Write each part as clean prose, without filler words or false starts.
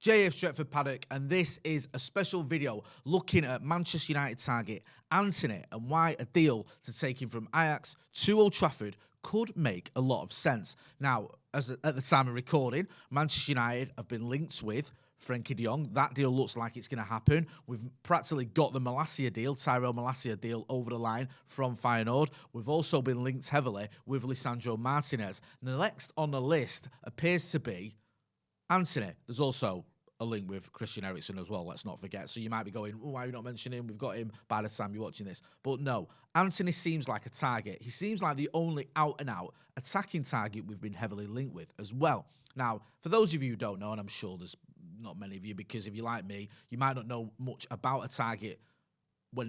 JF Stretford Paddock, and this is a special video looking at Manchester United target Antony and why a deal to take him from Ajax to Old Trafford could make a lot of sense. Now, at the time of recording, Manchester United have been linked with Frenkie de Jong. That deal looks like it's going to happen. We've practically got the Tyrell Malacia deal over the line from Feyenoord. We've also been linked heavily with Lisandro Martinez. The next on the list appears to be Antony. There's also a link with Christian Eriksen as well, let's not forget. So you might be going, oh, why are you not mentioning him? We've got him by the time you're watching this. But no, Antony seems like a target. He seems like the only out-and-out attacking target we've been heavily linked with as well. Now, for those of you who don't know, and I'm sure there's not many of you, because if you're like me, you might not know much about a target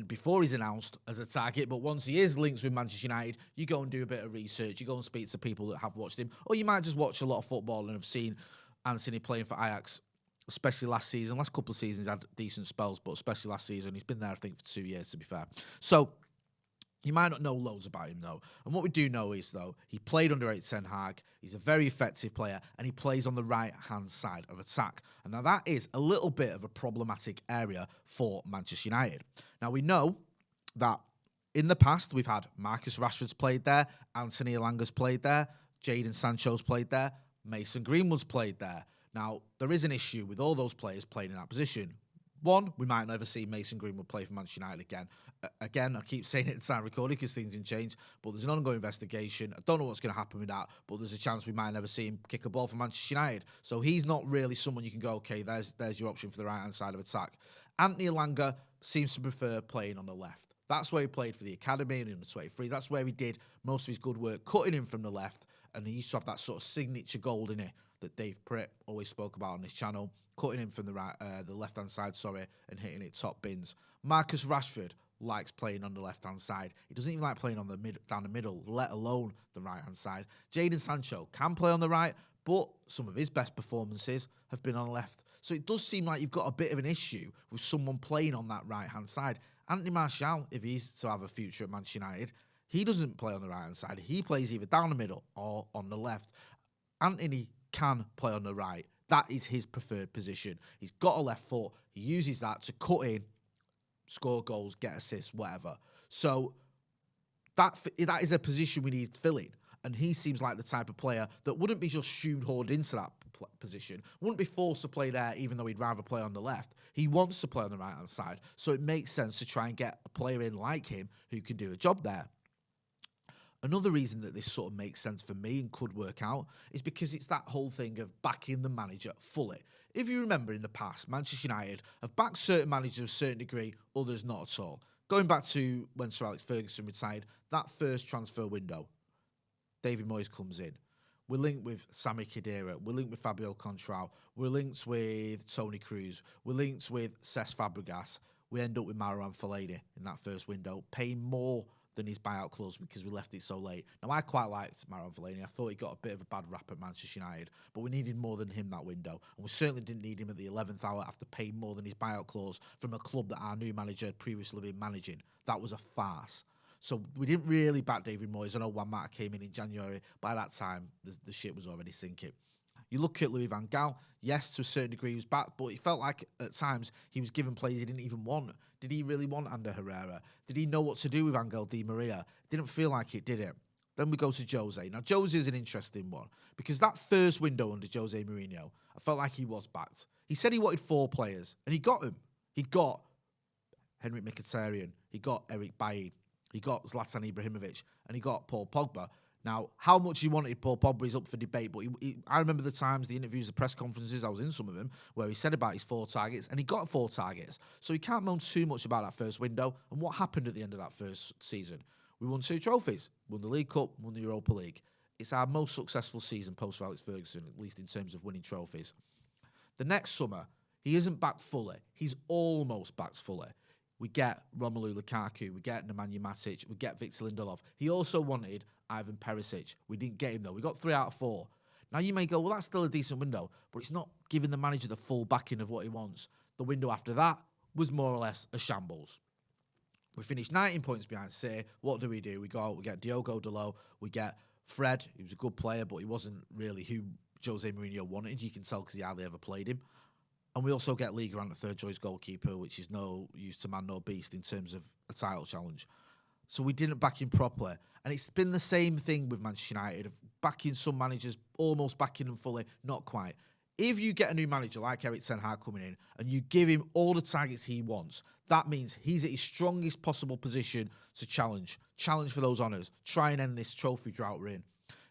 before he's announced as a target, but once he is linked with Manchester United, you go and do a bit of research, you go and speak to people that have watched him, or you might just watch a lot of football and have seen Antony playing for Ajax, especially last season. Last couple of seasons, he's had decent spells, but especially last season, he's been there, I think, for 2 years, to be fair. So, you might not know loads about him, though. And what we do know is, though, he played under Erik Ten Hag, he's a very effective player, and he plays on the right-hand side of attack. And now that is a little bit of a problematic area for Manchester United. Now, we know that in the past, we've had Marcus Rashford's played there, Anthony Elanga's played there, Jadon Sancho's played there, Mason Greenwood's played there. Now, there is an issue with all those players playing in that position. One, we might never see Mason Greenwood play for Manchester United again. Again, I keep saying it at the time of recording because things can change, but there's an ongoing investigation. I don't know what's going to happen with that, but there's a chance we might never see him kick a ball for Manchester United. So he's not really someone you can go, okay, there's your option for the right-hand side of attack. Anthony Elanga seems to prefer playing on the left. That's where he played for the academy and in the 23. That's where he did most of his good work, cutting in from the left, and he used to have that sort of signature goal in it that Dave Pritt always spoke about on this channel, cutting in from the left-hand side, and hitting it top bins. Marcus Rashford likes playing on the left-hand side. He doesn't even like playing on down the middle, let alone the right-hand side. Jadon Sancho can play on the right, but some of his best performances have been on the left. So it does seem like you've got a bit of an issue with someone playing on that right-hand side. Anthony Martial, if he's to have a future at Manchester United, he doesn't play on the right-hand side. He plays either down the middle or on the left. Antony can play on the right. That is his preferred position. He's got a left foot. He uses that to cut in, score goals, get assists, whatever. So that is a position we need filling. And he seems like the type of player that wouldn't be just shoehorned into that position, wouldn't be forced to play there even though he'd rather play on the left. He wants to play on the right-hand side. So it makes sense to try and get a player in like him who can do a job there. Another reason that this sort of makes sense for me and could work out is because it's that whole thing of backing the manager fully. If you remember in the past, Manchester United have backed certain managers to a certain degree, others not at all. Going back to when Sir Alex Ferguson retired, that first transfer window, David Moyes comes in. We're linked with Sami Khedira. We're linked with Fabio Contrao. We're linked with Toni Kroos. We're linked with Cesc Fabregas. We end up with Marouane Fellaini in that first window, paying more than his buyout clause because we left it so late. Now, I quite liked Marouane Fellaini. I thought he got a bit of a bad rap at Manchester United, but we needed more than him that window. And we certainly didn't need him at the 11th hour after paying more than his buyout clause from a club that our new manager had previously been managing. That was a farce. So we didn't really back David Moyes. I know Juan Mata came in January. By that time, the shit was already sinking. You look at Louis van Gaal, yes, to a certain degree he was back, but it felt like at times he was given players he didn't even want. Did he really want Ander Herrera? Did he know what to do with Angel Di Maria? Didn't feel like it, did it? Then we go to Jose. Now, Jose is an interesting one because that first window under Jose Mourinho, I felt like he was backed. He said he wanted 4 players, and he got them. He got Henrik Mkhitaryan, he got Eric Bailly, he got Zlatan Ibrahimovic, and he got Paul Pogba. Now, how much he wanted Paul Pogba is up for debate, but I remember the times, the interviews, the press conferences, I was in some of them, where he said about his 4 targets, and he got 4 targets. So he can't moan too much about that first window. And what happened at the end of that first season? We won 2 trophies. Won the League Cup, won the Europa League. It's our most successful season post Alex Ferguson, at least in terms of winning trophies. The next summer, he isn't backed fully. He's almost backed fully. We get Romelu Lukaku, we get Nemanja Matic, we get Victor Lindelof. He also wanted Ivan Perisic. We didn't get him, though. We got 3 out of 4. Now, you may go, well, that's still a decent window, but it's not giving the manager the full backing of what he wants. The window after that was more or less a shambles. We finished 19 points behind City. What do? We go out, we get Diogo Dalot, we get Fred, he was a good player, but he wasn't really who Jose Mourinho wanted. You can tell because he hardly ever played him. And we also get Liga and the third choice goalkeeper, which is no use to man, no beast in terms of a title challenge. So we didn't back him properly. And it's been the same thing with Manchester United, of backing some managers, almost backing them fully, not quite. If you get a new manager like Erik Ten Hag coming in and you give him all the targets he wants, that means he's at his strongest possible position to challenge for those honours, try and end this trophy drought we're in.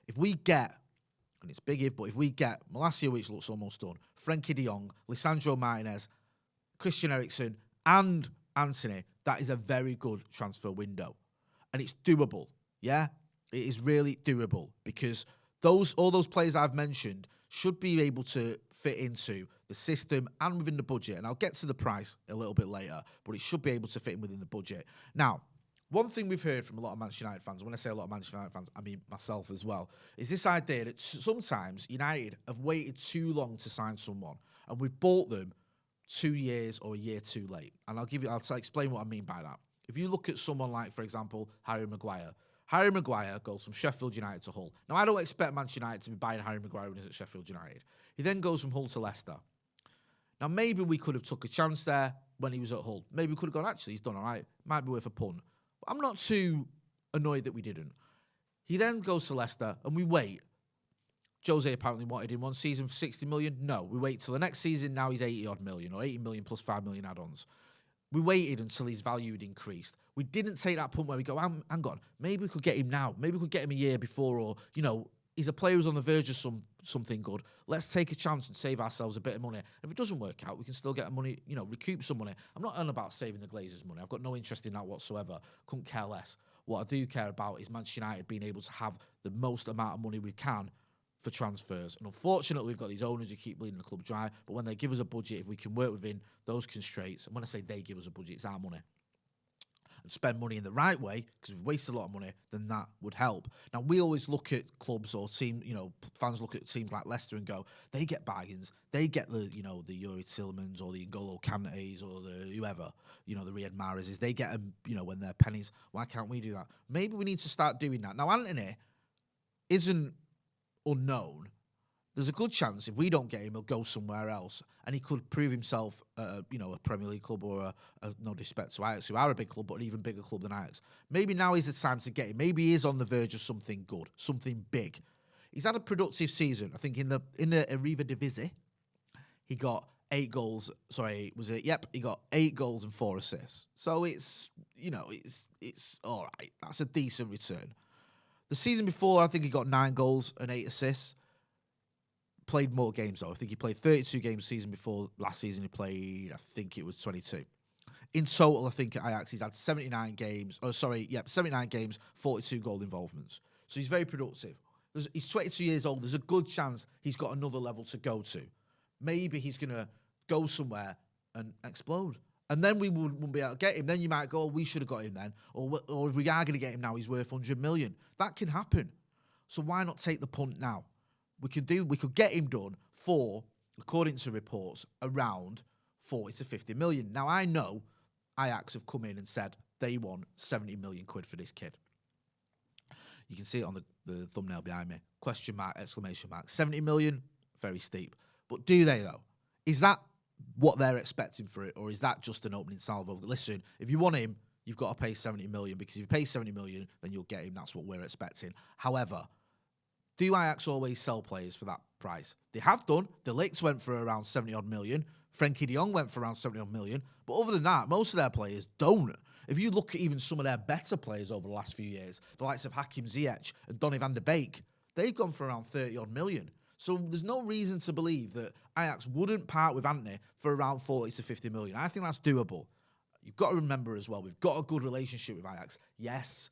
If we get, and it's big if, but if we get Malacia, which looks almost done, Frenkie de Jong, Lisandro Martinez, Christian Eriksen, and Antony, that is a very good transfer window. And it's doable, yeah? It is really doable because all those players I've mentioned should be able to fit into the system and within the budget. And I'll get to the price a little bit later, but it should be able to fit in within the budget. Now, one thing we've heard from a lot of Manchester United fans, when I say a lot of Manchester United fans, I mean myself as well, is this idea that sometimes United have waited too long to sign someone and we've bought them 2 years or a year too late. And I'll explain what I mean by that. If you look at someone like, for example, Harry Maguire goes from Sheffield United to Hull. Now, I don't expect Manchester United to be buying Harry Maguire when he's at Sheffield United. He then goes from Hull to Leicester. Now, maybe we could have took a chance there when he was at Hull. Maybe we could have gone, actually, he's done all right. Might be worth a punt. But I'm not too annoyed that we didn't. He then goes to Leicester, and we wait. Jose apparently wanted him one season for 60 million. No, we wait till the next season. Now he's 80-odd million, or 80 million plus 5 million add-ons. We waited until his value had increased. We didn't take that punt where we go, hang on, maybe we could get him now. Maybe we could get him a year before, or, he's a player who's on the verge of something good. Let's take a chance and save ourselves a bit of money. And if it doesn't work out, we can still get money, recoup some money. I'm not on about saving the Glazers' money. I've got no interest in that whatsoever. Couldn't care less. What I do care about is Manchester United being able to have the most amount of money we can for transfers. And unfortunately, we've got these owners who keep bleeding the club dry. But when they give us a budget, if we can work within those constraints, and when I say they give us a budget, it's our money, and spend money in the right way, because we've wasted a lot of money, then that would help. Now, we always look at clubs or fans look at teams like Leicester and go, they get bargains. They get the Yuri Tillmans or the N'Golo Kantés or the whoever, the Riyad Mahrezes. They get them, when they're pennies. Why can't we do that? Maybe we need to start doing that. Now, Antony isn't unknown. There's a good chance if we don't get him, he'll go somewhere else, and he could prove himself, a Premier League club or no disrespect to Ajax, who are a big club, but an even bigger club than Ajax. Maybe now is the time to get him. Maybe he is on the verge of something good, something big. He's had a productive season. I think in the Eredivisie, he got 8 goals. Sorry, was it? Yep, he got 8 goals and 4 assists. So it's all right. That's a decent return. The season before, I think he got 9 goals and 8 assists. Played more games, though. I think he played 32 games the season before. Last season, he played, I think it was 22. In total, I think at Ajax, he's had 79 games. 79 games, 42 goal involvements. So he's very productive. He's 22 years old. There's a good chance he's got another level to go to. Maybe he's going to go somewhere and explode. And then we wouldn't be able to get him. Then you might go, we should have got him then. Or if we are going to get him now, he's worth 100 million. That can happen. So why not take the punt now? We could get him done for, according to reports, around 40 to 50 million. Now, I know Ajax have come in and said they want 70 million quid for this kid. You can see it on the thumbnail behind me. Question mark, exclamation mark. 70 million, very steep. But do they, though? Is that what they're expecting for it, or is that just an opening salvo? Listen, if you want him, you've got to pay 70 million, because if you pay 70 million, then you'll get him. That's what we're expecting. However, do Ajax always sell players for that price? They have done. De Ligt went for around 70-odd million. Frenkie de Jong went for around 70-odd million. But other than that, most of their players don't. If you look at even some of their better players over the last few years, the likes of Hakim Ziyech and Donny van der Beek, they've gone for around 30-odd million. So there's no reason to believe that Ajax wouldn't part with Antony for around 40 to 50 million. I think that's doable. You've got to remember as well, we've got a good relationship with Ajax. Yes,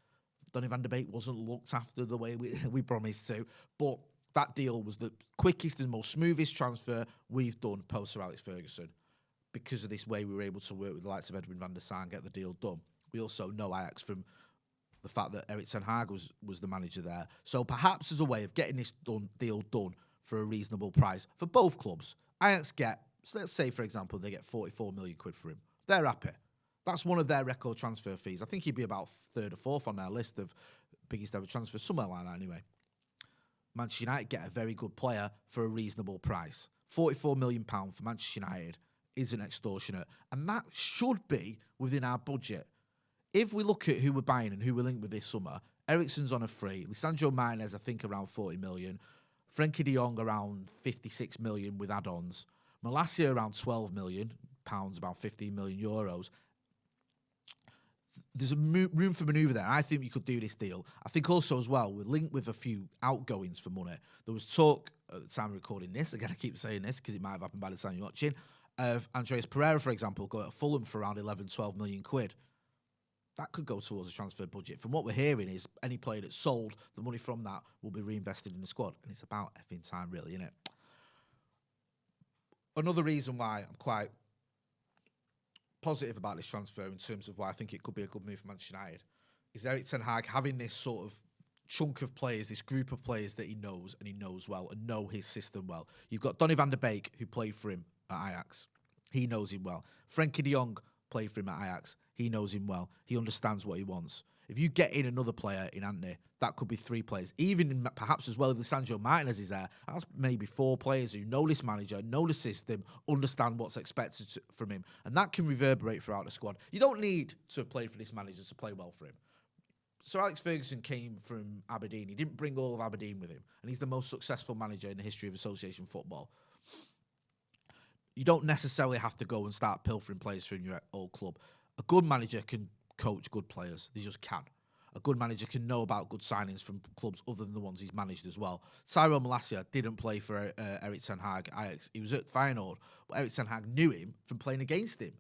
Donny van der Beek wasn't looked after the way we promised to, but that deal was the quickest and most smoothest transfer we've done post Sir Alex Ferguson, because of this way we were able to work with the likes of Edwin van der Sar and get the deal done. We also know Ajax from the fact that Erik Ten Hag was the manager there. So perhaps as a way of getting this deal done for a reasonable price for both clubs, Ajax get, so let's say, for example, they get 44 million quid for him. They're happy. That's one of their record transfer fees. I think he'd be about 3rd or 4th on their list of biggest ever transfers, somewhere like that anyway. Manchester United get a very good player for a reasonable price. £44 million for Manchester United isn't extortionate. And that should be within our budget. If we look at who we're buying and who we're linked with this summer, Eriksen's on a free. Lisandro Martinez, I think, around 40 million. Frankie de Jong around 56 million with add-ons. Malacia around 12 million pounds, about 15 million euros. There's a room for manoeuvre there. I think you could do this deal. I think also as well, we're linked with a few outgoings for money. There was talk at the time of recording this, again I keep saying this because it might have happened by the time you're watching, of Andreas Pereira, for example, going to Fulham for around 11, 12 million quid. That could go towards the transfer budget. From what we're hearing is any player that's sold, the money from that will be reinvested in the squad. And it's about effing time, really, isn't it? Another reason why I'm quite positive about this transfer in terms of why I think it could be a good move for Manchester United is Erik ten Hag having this sort of chunk of players, this group of players that he knows and he knows well and know his system well. You've got Donny van der Beek, who played for him at Ajax. He knows him well. Frankie de Jong played for him at Ajax. He knows him well. He understands what he wants. If you get in another player in Antony, that could be 3 players. Even perhaps as well if Lisandro Martinez is there, that's maybe 4 players who know this manager, know the system, understand what's expected from him. And that can reverberate throughout the squad. You don't need to have played for this manager to play well for him. Sir Alex Ferguson came from Aberdeen. He didn't bring all of Aberdeen with him. And he's the most successful manager in the history of association football. You don't necessarily have to go and start pilfering players from your old club. A good manager can coach good players. They just can. A good manager can know about good signings from clubs other than the ones he's managed as well. Tyrone Malacia didn't play for Erik ten Hag Ajax. He was at Feyenoord, but Erik ten Hag knew him from playing against him.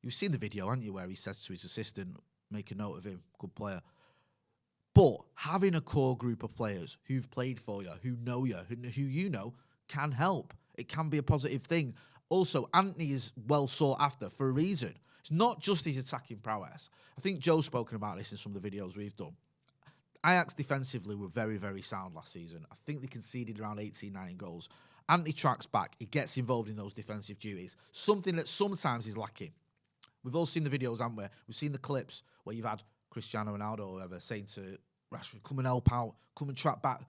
You've seen the video, haven't you, where he says to his assistant, make a note of him, good player. But having a core group of players who've played for you, who know you, who you know, can help. It can be a positive thing. Also, Antony is well sought after for a reason. It's not just his attacking prowess. I think Joe's spoken about this in some of the videos we've done. Ajax defensively were very, very sound last season. I think they conceded around 18, 19 goals. Antony tracks back. He gets involved in those defensive duties, something that sometimes is lacking. We've all seen the videos, haven't we? We've seen the clips where you've had Cristiano Ronaldo or whatever saying to Rashford, come and help out, come and track back,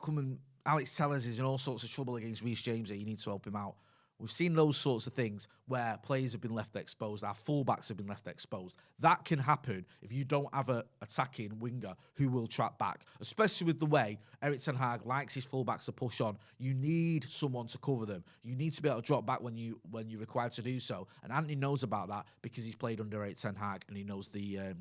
come and... Alex Telles is in all sorts of trouble against Reece James here. You need to help him out. We've seen those sorts of things where players have been left exposed, our fullbacks have been left exposed. That can happen if you don't have an attacking winger who will track back, especially with the way Erik ten Hag likes his fullbacks to push on. You need someone to cover them. You need to be able to drop back when you're required to do so. And Antony knows about that because he's played under Erik ten Hag and he knows the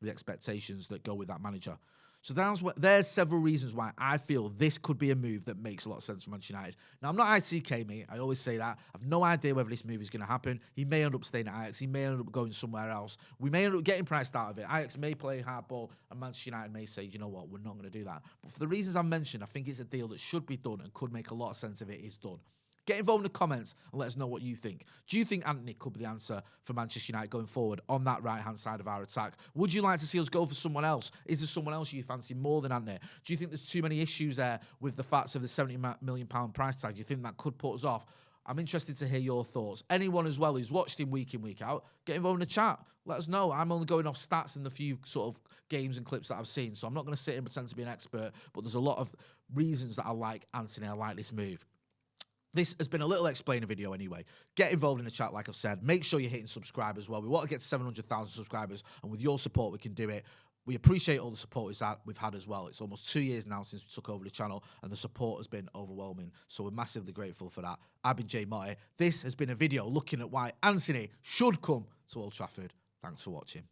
expectations that go with that manager. So there's several reasons why I feel this could be a move that makes a lot of sense for Manchester United. Now, I'm not ICK, mate. I always say that. I've no idea whether this move is going to happen. He may end up staying at Ajax. He may end up going somewhere else. We may end up getting priced out of it. Ajax may play hardball, and Manchester United may say, you know what, we're not going to do that. But for the reasons I mentioned, I think it's a deal that should be done and could make a lot of sense if it is done. Get involved in the comments and let us know what you think. Do you think Antony could be the answer for Manchester United going forward on that right-hand side of our attack? Would you like to see us go for someone else? Is there someone else you fancy more than Antony? Do you think there's too many issues there with the facts of the £70 million price tag? Do you think that could put us off? I'm interested to hear your thoughts. Anyone as well who's watched him week in, week out, get involved in the chat. Let us know. I'm only going off stats and the few sort of games and clips that I've seen, so I'm not going to sit and pretend to be an expert, but there's a lot of reasons that I like Antony. I like this move. This has been a little explainer video anyway. Get involved in the chat, like I've said. Make sure you're hitting subscribe as well. We want to get to 700,000 subscribers, and with your support, we can do it. We appreciate all the support we've had as well. It's almost 2 years now since we took over the channel, and the support has been overwhelming. So we're massively grateful for that. I've been Jay Motti. This has been a video looking at why Antony should come to Old Trafford. Thanks for watching.